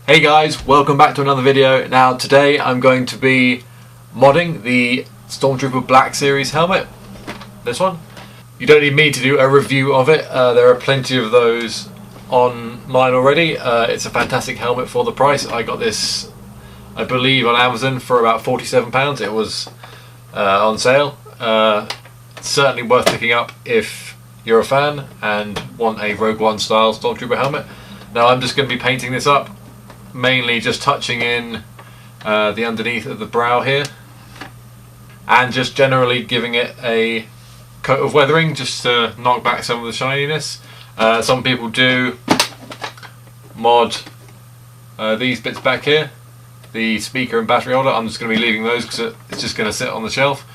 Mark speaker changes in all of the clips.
Speaker 1: Hey guys, welcome back to another video. Now today I'm going to be modding the Stormtrooper Black Series helmet. This one. You don't need me to do a review of it. There are plenty of those online already. It's a fantastic helmet for the price. I got this, I believe, on Amazon for about £47. It was on sale. Certainly worth picking up if you're a fan and want a Rogue One style Stormtrooper helmet. Now I'm just going to be painting this up. Mainly just touching in the underneath of the brow here and just generally giving it a coat of weathering just to knock back some of the shininess. Some people do mod these bits back here, the speaker and battery holder. I'm just going to be leaving those because it's just going to sit on the shelf,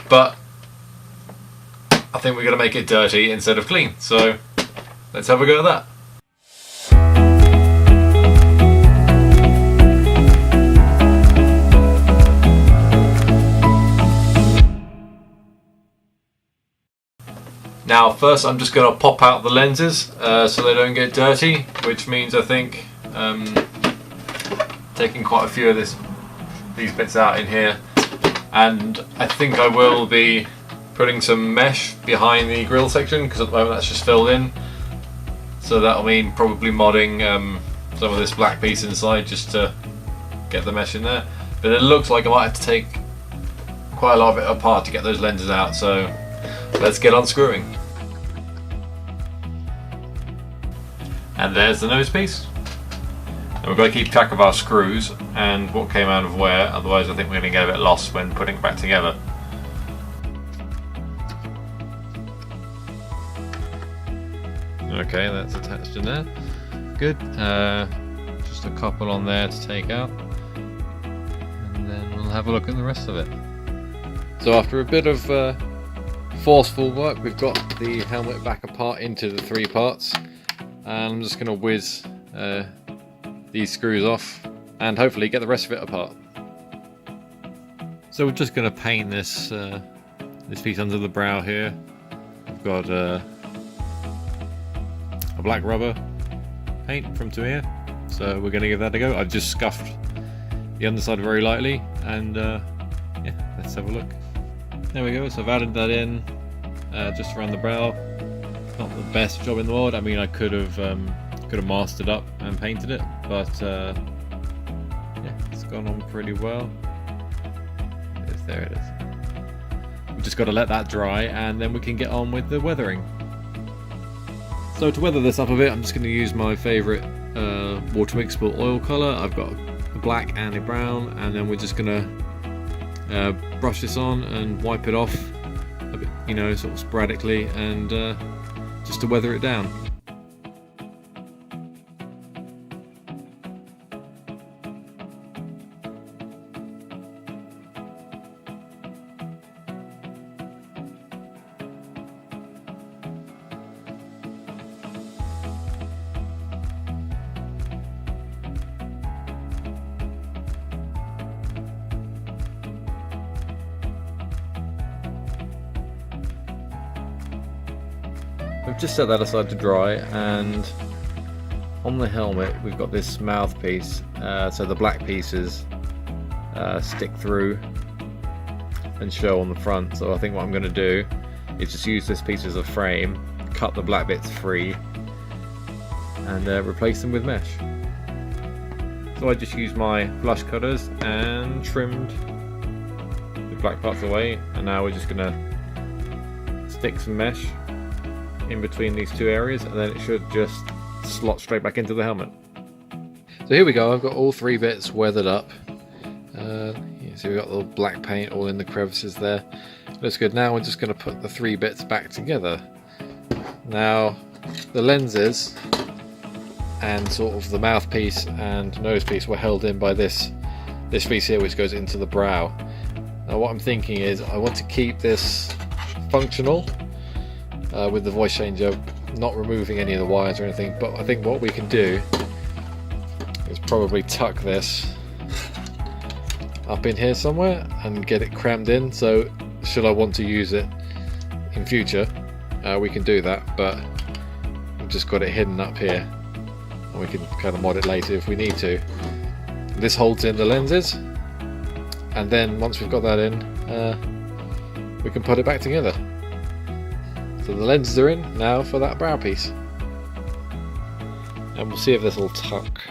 Speaker 1: but I think we're going to make it dirty instead of clean, so let's have a go at that. Now first I'm just going to pop out the lenses so they don't get dirty, which means I think taking quite a few of these bits out in here, and I think I will be putting some mesh behind the grill section because at the moment that's just filled in, so that'll mean probably modding some of this black piece inside just to get the mesh in there, but it looks like I might have to take quite a lot of it apart to get those lenses out, so let's get unscrewing. And there's the nose piece. And we've got to keep track of our screws and what came out of where, otherwise I think we're going to get a bit lost when putting it back together. Okay, that's attached in there. Good. Just a couple on there to take out. And then we'll have a look at the rest of it. So after a bit of forceful work, we've got the helmet back apart into the three parts, and I'm just going to whiz these screws off and hopefully get the rest of it apart. So we're just going to paint this this piece under the brow here. I've got a black rubber paint from Tamir, so we're going to give that a go. I've just scuffed the underside very lightly, and yeah, let's have a look. There we go, so I've added that in just around the brow. Not the best job in the world. I mean, I could have mastered up and painted it, but yeah, it's gone on pretty well. There it is. We've just got to let that dry and then we can get on with the weathering. So to weather this up a bit, I'm just going to use my favourite water mixable oil colour. I've got a black and a brown, and then we're just going to brush this on and wipe it off a bit, you know, sort of sporadically, and just to weather it down. We've just set that aside to dry, and on the helmet we've got this mouthpiece, so the black pieces stick through and show on the front. So I think what I'm going to do is just use this piece as a frame, cut the black bits free, and replace them with mesh. So I just used my flush cutters and trimmed the black parts away, and now we're just going to stick some mesh in between these two areas, and then it should just slot straight back into the helmet. So here we go, I've got all three bits weathered up. You see we've got the black paint all in the crevices there. Looks good. Now we're just going to put the three bits back together. Now the lenses and sort of the mouthpiece and nose piece were held in by this piece here, which goes into the brow. Now what I'm thinking is I want to keep this functional with the voice changer, not removing any of the wires or anything, but I think what we can do is probably tuck this up in here somewhere and get it crammed in, so should I want to use it in future we can do that, but we've just got it hidden up here and we can kind of mod it later if we need to. this holds in the lenses, and then once we've got that in, we can put it back together. So the lenses are in now for that brow piece, and we'll see if this will tuck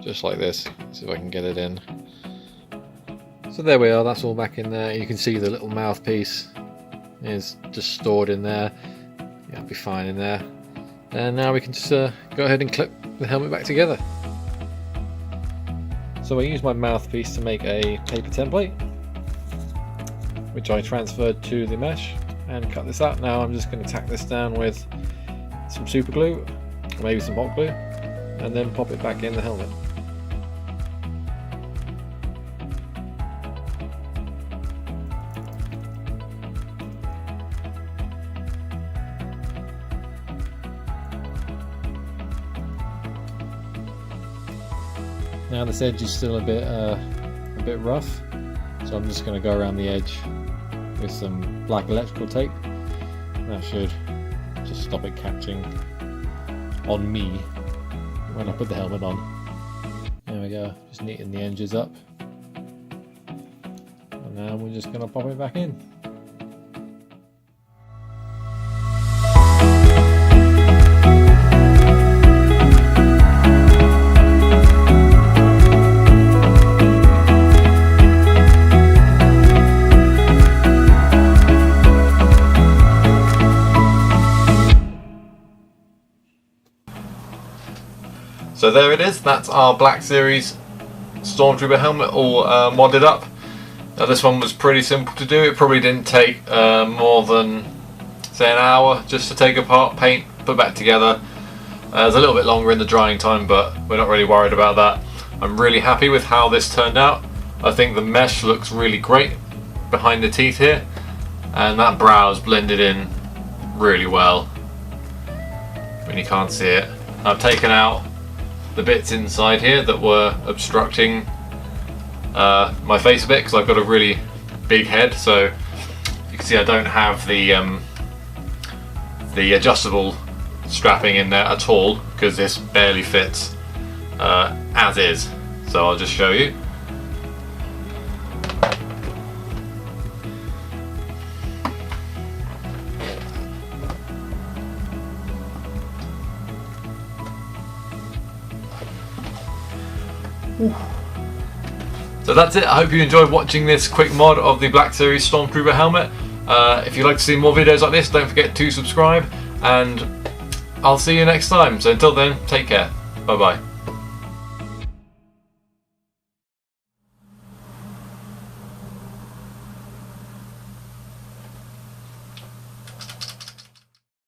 Speaker 1: just like this. See if I can get it in. So there we are, that's all back in there. You can see the little mouthpiece is just stored in there. Yeah, it'll be fine in there. And now we can just go ahead and clip the helmet back together. So I used my mouthpiece to make a paper template, which I transferred to the mesh and cut this out. Now I'm just going to tack this down with some super glue, or maybe some hot glue, and then pop it back in the helmet. Now this edge is still a bit rough, so I'm just going to go around the edge with some black electrical tape. That should just stop it catching on me when I put the helmet on. There we go, just neaten the edges up, and now we're just going to pop it back in. So there it is, that's our Black Series Stormtrooper helmet all modded up. Now this one was pretty simple to do. It probably didn't take more than, say, an hour just to take apart, paint, put back together. It's a little bit longer in the drying time, but we're not really worried about that. I'm really happy with how this turned out. I think the mesh looks really great behind the teeth here, and that brow's blended in really well when you can't see it. I've taken out the bits inside here that were obstructing my face a bit, because I've got a really big head, so you can see I don't have the adjustable strapping in there at all, because this barely fits as is. So I'll just show you. So that's it. I hope you enjoyed watching this quick mod of the Black Series Stormtrooper helmet. If you'd like to see more videos like this, don't forget to subscribe, and I'll see you next time. So until then, take care. Bye bye.